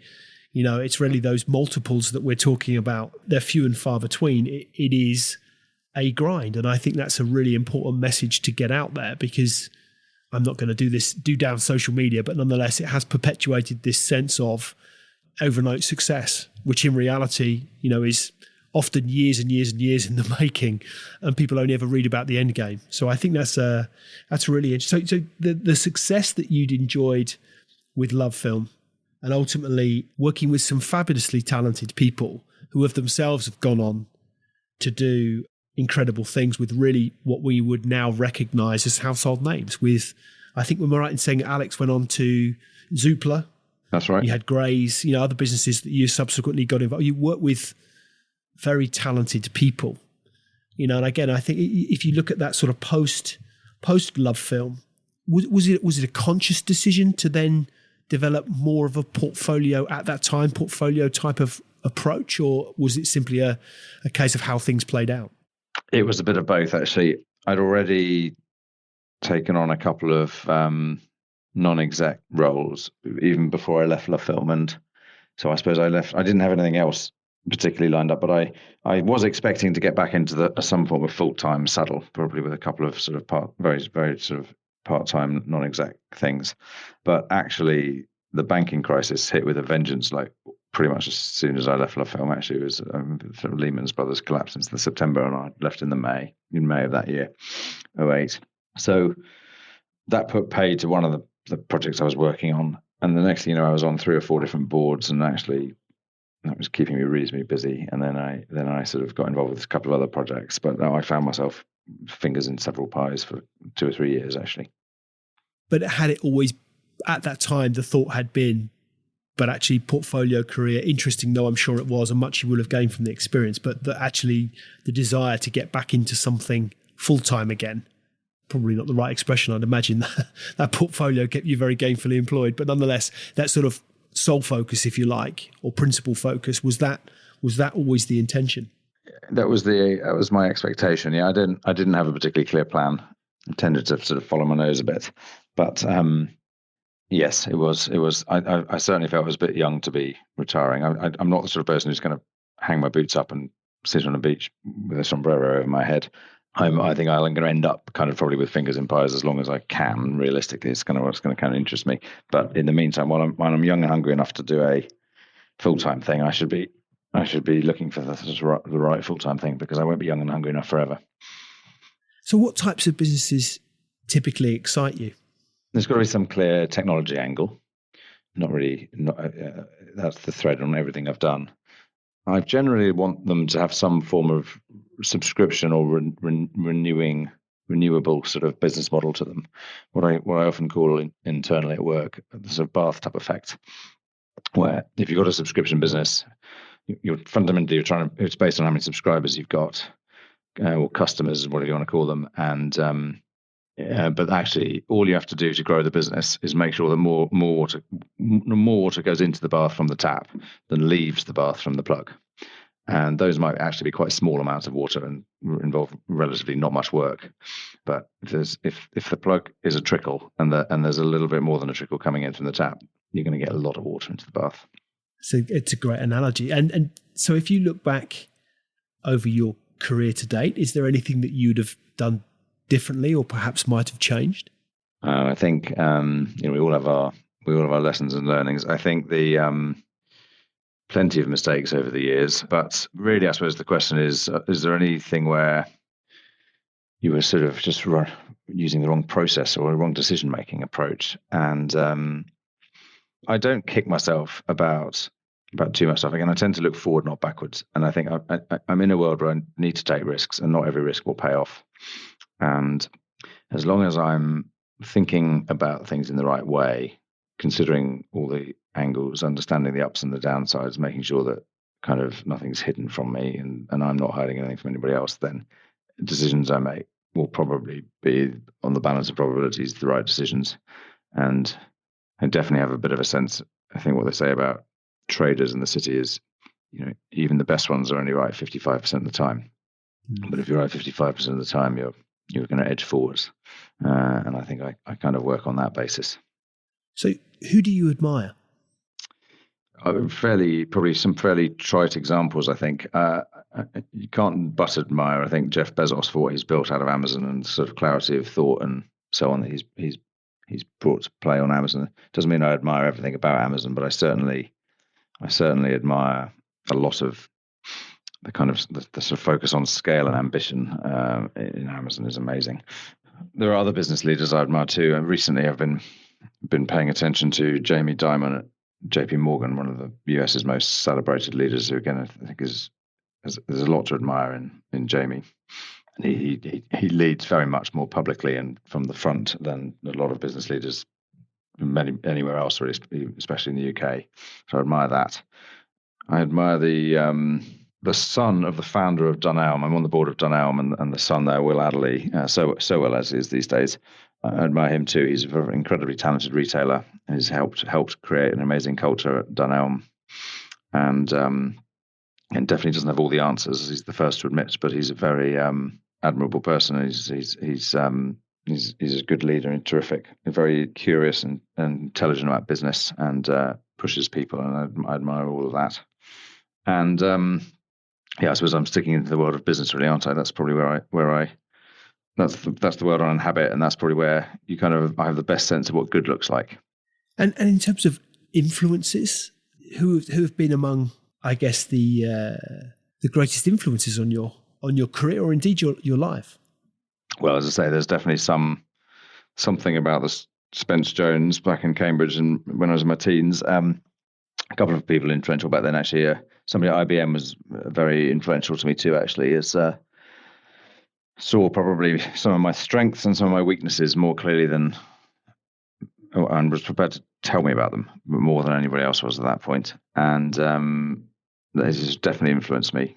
those multiples that we're talking about. They're few and far between. It is a grind. And I think that's a really important message to get out there, because I'm not going to do down social media, but nonetheless, it has perpetuated this sense of overnight success, which in reality, is often years and years and years in the making, and people only ever read about the end game. So I think that's really interesting. So the success that you'd enjoyed with LOVEFiLM, and ultimately working with some fabulously talented people who have themselves gone on to do incredible things with really what we would now recognize as household names. With, I think we're right in saying Alex went on to Zoopla. That's right. You had Graze, other businesses that you subsequently got involved. You work with very talented people, and again, I think if you look at that sort of post LOVEFiLM, was it a conscious decision to then develop more of a portfolio at that time, portfolio type of approach, or was it simply a case of how things played out? It was a bit of both, actually. I'd already taken on a couple of non-exec roles even before I left LOVEFiLM, and so I suppose I didn't have anything else particularly lined up, but I was expecting to get back into some form of full-time saddle, probably with a couple of sort of very, very sort of part-time non-exec things. But actually, the banking crisis hit with a vengeance, like pretty much as soon as I left LOVEFiLM. Actually, it was sort of Lehman Brothers collapsed into the September, and I left in May of that year, 2008. So that put paid to one of the projects I was working on, and the next thing you know, I was on 3 or 4 different boards, and actually that was keeping me reasonably busy. And then I sort of got involved with a couple of other projects, but now I found myself fingers in several pies for 2 or 3 years, actually. But had it always, at that time, the thought had been, but actually portfolio career, interesting though I'm sure it was, and much you will have gained from the experience, but actually the desire to get back into something full-time again, probably not the right expression, I'd imagine that portfolio kept you very gainfully employed, but nonetheless, that sort of sole focus, if you like, or principal focus, was that always the intention? That was my expectation. Yeah, I didn't have a particularly clear plan. I tended to sort of follow my nose a bit, but yes, it was. I certainly felt I was a bit young to be retiring. I'm not the sort of person who's going to hang my boots up and sit on a beach with a sombrero over my head. I think I'm going to end up kind of probably with fingers in pies as long as I can. Realistically, it's kind of what's going to kind of interest me. But in the meantime, while I'm young and hungry enough to do a full-time thing, I should be looking for the right full-time thing, because I won't be young and hungry enough forever. So what types of businesses typically excite you? There's got to be some clear technology angle. that's the thread on everything I've done. I generally want them to have some form of subscription or renewable sort of business model to them. What I often call internally at work the sort of bathtub effect, where if you've got a subscription business, you're fundamentally it's based on how many subscribers you've got, or customers, whatever you want to call them, and but actually, all you have to do to grow the business is make sure that more water goes into the bath from the tap than leaves the bath from the plug. And those might actually be quite small amounts of water and involve relatively not much work. But if the plug is a trickle and there's a little bit more than a trickle coming in from the tap, you're going to get a lot of water into the bath. So it's a great analogy. And so if you look back over your career to date, is there anything that you'd have done differently or perhaps might have changed? I think we all have our lessons and learnings. I think the plenty of mistakes over the years, but really I suppose the question is there anything where you were sort of just using the wrong process or a wrong decision making approach? And I don't kick myself about too much stuff. Again, I tend to look forward, not backwards. And I think I'm in a world where I need to take risks, and not every risk will pay off. And as long as I'm thinking about things in the right way, considering all the angles, understanding the ups and the downsides, making sure that kind of nothing's hidden from me and I'm not hiding anything from anybody else, then decisions I make will probably be, on the balance of probabilities, the right decisions. And I definitely have a bit of a sense. I think what they say about traders in the city is, even the best ones are only right 55% of the time. But if you're right 55% of the time, you're going to edge forwards. And I think I kind of work on that basis. So who do you admire? Probably some fairly trite examples, I think. You can't but admire, I think, Jeff Bezos for what he's built out of Amazon and sort of clarity of thought and so on that he's brought to play on Amazon. Doesn't mean I admire everything about Amazon, but I certainly admire a lot of the kind of the sort of focus on scale and ambition in Amazon is amazing. There are other business leaders I admire too. And recently I've been paying attention to Jamie Dimon at JP Morgan, one of the US's most celebrated leaders, who again I think there's a lot to admire in Jamie. And he leads very much more publicly and from the front than a lot of business leaders anywhere else, really, especially in the UK. So I admire that. I admire the son of the founder of Dunelm. I'm on the board of Dunelm, and the son there, Will Adderley, so well as he is these days. I admire him too. He's an incredibly talented retailer. He's helped create an amazing culture at Dunelm, and definitely doesn't have all the answers, as he's the first to admit. But he's a very admirable person. He's a good leader and terrific. Very curious and intelligent about business, and pushes people. And I admire all of that. And I suppose I'm sticking into the world of business, really, aren't I? That's probably that's the world I inhabit, and that's probably where I have the best sense of what good looks like. And in terms of influences, who have been among, I guess, the greatest influences on your career or indeed your life? Well, as I say, there's definitely something about the Spence Jones back in Cambridge and when I was in my teens. A couple of people influential back then, actually. Somebody at IBM was very influential to me too, actually. Saw probably some of my strengths and some of my weaknesses more clearly and was prepared to tell me about them more than anybody else was at that point. And this has definitely influenced me.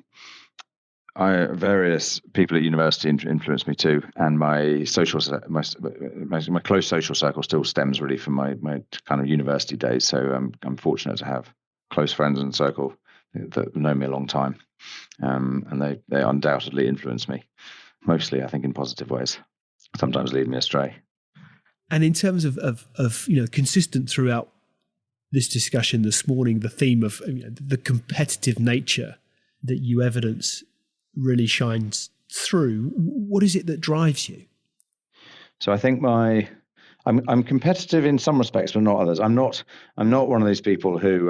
Various people at university influenced me too, and my close social circle still stems really from my kind of university days. So I'm fortunate to have close friends in the circle that know me a long time, and they undoubtedly influence me, mostly I think in positive ways. Sometimes lead me astray. And in terms of consistent throughout this discussion this morning, the theme of the competitive nature that you evidence really shines through. What is it that drives you? So I think I'm competitive in some respects, but not others. I'm not one of these people who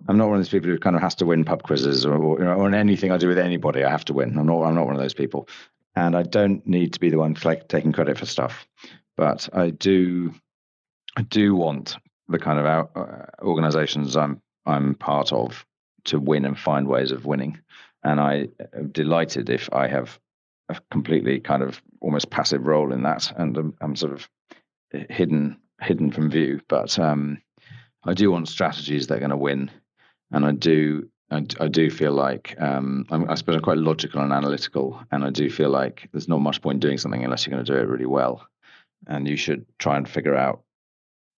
kind of has to win pub quizzes or in anything I do with anybody. I have to win. I'm not one of those people, and I don't need to be the one taking credit for stuff. But I do want the kind of organizations I'm part of to win and find ways of winning. And I am delighted if I have a completely kind of almost passive role in that, and I'm sort of hidden from view. But I do want strategies that are going to win, and I do feel like I suppose I'm quite logical and analytical, and I do feel like there's not much point doing something unless you're going to do it really well, and you should try and figure out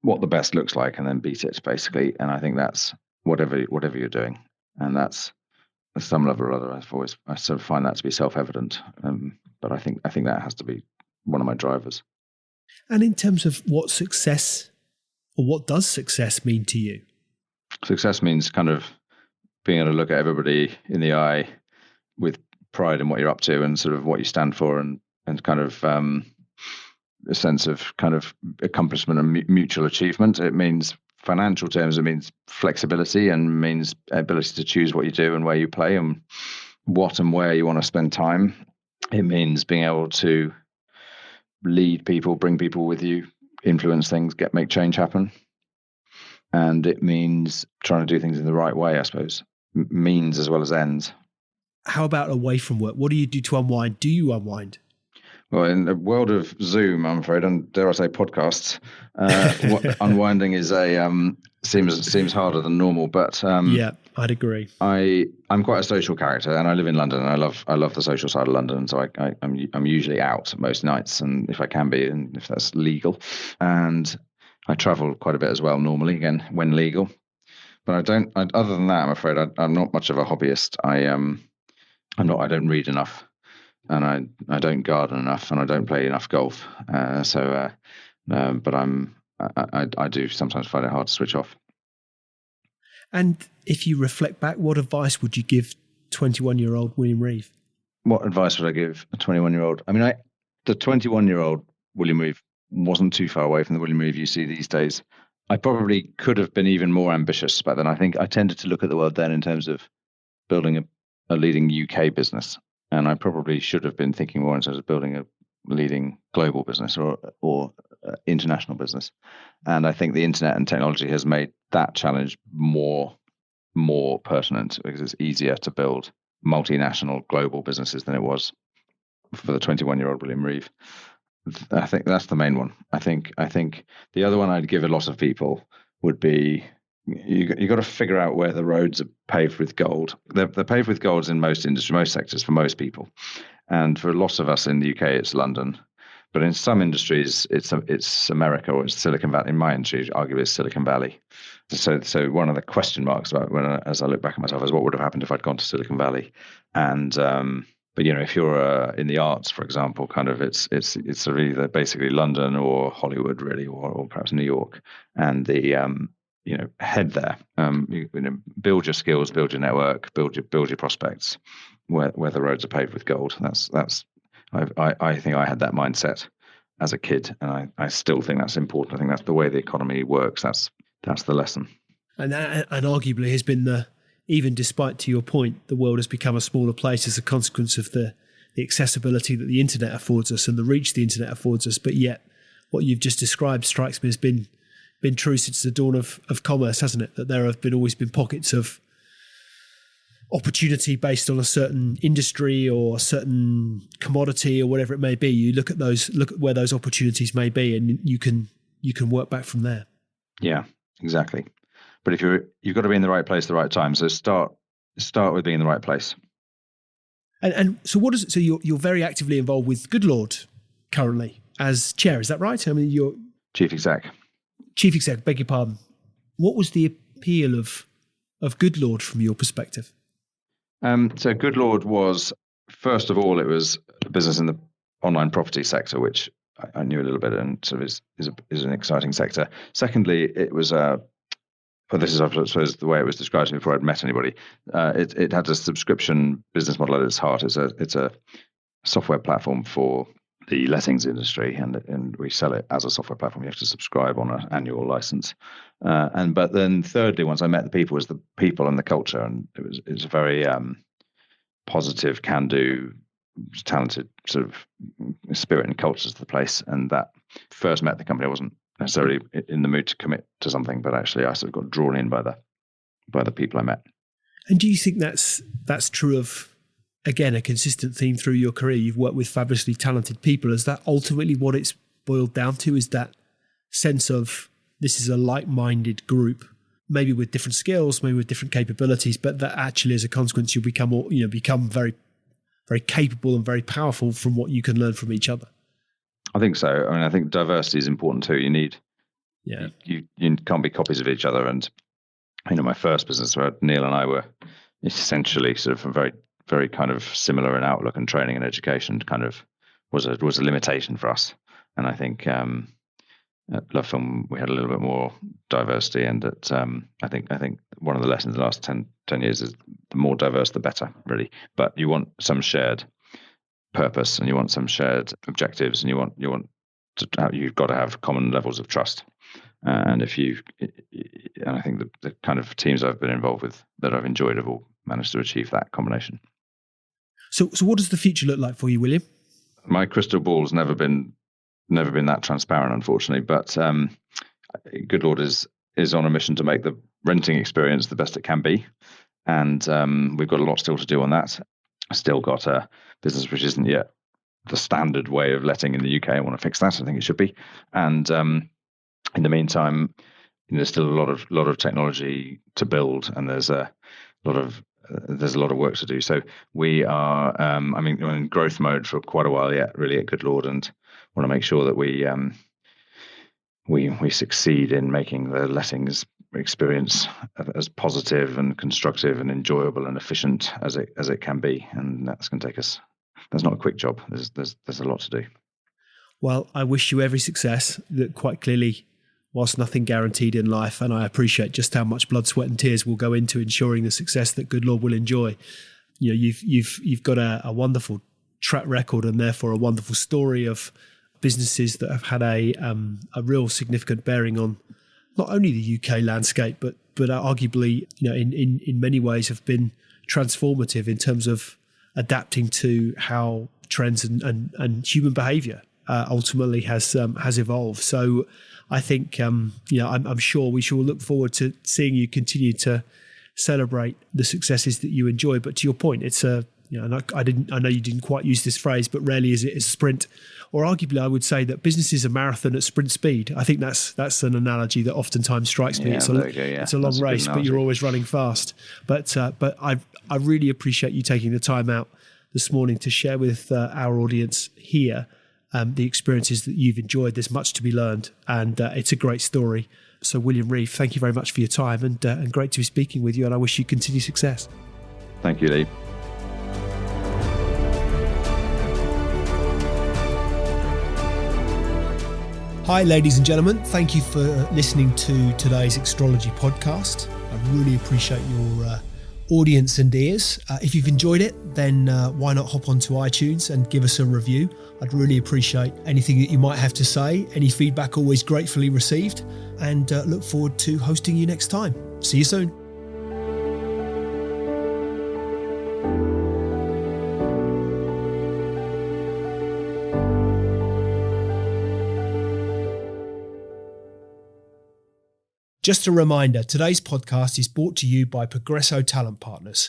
what the best looks like and then beat it, basically. And I think that's whatever you're doing, and that's at some level or other. I sort of find that to be self-evident, but I think that has to be one of my drivers. And in terms of what success, or what does success mean to you? Success means kind of being able to look at everybody in the eye with pride in what you're up to and sort of what you stand for, and kind of a sense of kind of accomplishment and mutual achievement. It means financial terms, it means flexibility and means ability to choose what you do and where you play and what and where you want to spend time. It means being able to lead people, bring people with you, influence things, make change happen. And it means trying to do things in the right way, I suppose. Means as well as ends. How about away from work? What do you do to unwind? Do you unwind? Well, in the world of Zoom, I'm afraid, and dare I say podcasts, unwinding is seems harder than normal. But yeah, I'd agree. I'm quite a social character, and I live in London, and I love the social side of London. So I'm usually out most nights, and if I can be, and if that's legal, and I travel quite a bit as well normally, again when legal. But I don't. Other than that, I'm afraid I'm not much of a hobbyist. I don't read enough. And I don't garden enough, and I don't play enough golf. But I do sometimes find it hard to switch off. And if you reflect back, what advice would you give 21-year-old William Reeve? What advice would I give a 21-year-old? I mean, the 21-year-old William Reeve wasn't too far away from the William Reeve you see these days. I probably could have been even more ambitious back then. I think I tended to look at the world then in terms of building a leading UK business. And I probably should have been thinking more in terms of building a leading global business or international business. And I think the internet and technology has made that challenge more pertinent, because it's easier to build multinational global businesses than it was for the 21-year-old William Reeve. I think that's the main one. I think the other one I'd give a lot of people would be, you got to figure out where the roads are paved with gold. They're paved with gold in most industries, most sectors, for most people, and for lots of us in the UK, it's London. But in some industries, it's America, or it's Silicon Valley. In my industry, arguably it's Silicon Valley. So one of the question marks about as I look back at myself is what would have happened if I'd gone to Silicon Valley. And but if you're in the arts, for example, kind of it's sort of either basically London or Hollywood, really, or perhaps New York, and the head there. Build your skills, build your network, build your prospects where the roads are paved with gold. I think I had that mindset as a kid, and I still think that's important. I think that's the way the economy works. That's the lesson. And arguably has been even despite, to your point, the world has become a smaller place as a consequence of the accessibility that the internet affords us and the reach the internet affords us. But yet, what you've just described strikes me as been true since the dawn of commerce, hasn't it? That there have always been pockets of opportunity based on a certain industry or a certain commodity or whatever it may be. You look at where those opportunities may be, and you can work back from there. Yeah, exactly. But you've got to be in the right place at the right time. So start with being in the right place. And so so you're very actively involved with Goodlord currently as chair, is that right? I mean, you're Chief Exec, beg your pardon. What was the appeal of Goodlord from your perspective? So Goodlord was, first of all, it was a business in the online property sector, which I knew a little bit, and sort of is an exciting sector. Secondly, it was this is, I suppose, the way it was described to me before I'd met anybody. It had a subscription business model at its heart. It's a software platform for the lettings industry, and we sell it as a software platform. You have to subscribe on an annual license. But then thirdly, once I met the people, was the people and the culture, and it was a very positive, can-do, talented sort of spirit and culture to the place. And that first met the company, I wasn't necessarily in the mood to commit to something, but actually I sort of got drawn in by the people I met. And do you think that's true of, again, a consistent theme through your career? You've worked with fabulously talented people. Is that ultimately what it's boiled down to? Is that sense of this is a like-minded group, maybe with different skills, maybe with different capabilities, but that actually as a consequence you become very, very capable and very powerful from what you can learn from each other? I think so. I mean, I think diversity is important too. You need, you can't be copies of each other. And my first business, where Neil and I were essentially sort of very, very kind of similar in outlook and training and education, kind of was a limitation for us. And I think at LOVEFiLM we had a little bit more diversity, and that I think one of the lessons in the last 10 years is the more diverse the better, really. But you want some shared purpose, and you want some shared objectives, and you've got to have common levels of trust. And I think the kind of teams I've been involved with that I've enjoyed have all managed to achieve that combination. So what does the future look like for you, William? My crystal ball's never been that transparent, unfortunately. But Goodlord is on a mission to make the renting experience the best it can be, and we've got a lot still to do on that. Still got a business which isn't yet the standard way of letting in the UK. I want to fix that. I think it should be. And in the meantime, there's still a lot of technology to build, and there's a lot of work to do. So we are, we're in growth mode for quite a while yet, really, at Goodlord, and want to make sure that we succeed in making the lettings experience as positive and constructive and enjoyable and efficient as it can be. And that's going to take us. That's not a quick job. There's a lot to do. Well, I wish you every success. That quite clearly, whilst nothing guaranteed in life, and I appreciate just how much blood, sweat, and tears will go into ensuring the success that Goodlord will enjoy. You've got a wonderful track record, and therefore a wonderful story of businesses that have had a real significant bearing on not only the UK landscape, but arguably, in many ways have been transformative in terms of adapting to how trends and human behaviour ultimately has evolved. So I think I'm sure we shall look forward to seeing you continue to celebrate the successes that you enjoy. But to your point, it's I know you didn't quite use this phrase, but rarely is it a sprint. Or arguably, I would say that business is a marathon at sprint speed. I think that's an analogy that oftentimes strikes me. It's a long race, but you're always running fast. But I really appreciate you taking the time out this morning to share with our audience here the experiences that you've enjoyed. There's much to be learned, and it's a great story. So, William Reeve, thank you very much for your time, and great to be speaking with you. And I wish you continued success. Thank you, Lee. Hi, ladies and gentlemen. Thank you for listening to today's Extrology podcast. I really appreciate your audience and ears. If you've enjoyed it, then why not hop onto iTunes and give us a review? I'd really appreciate anything that you might have to say. Any feedback always gratefully received, and look forward to hosting you next time. See you soon. Just a reminder, today's podcast is brought to you by Progresso Talent Partners.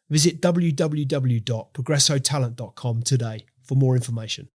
Visit www.progressotalent.com today for more information.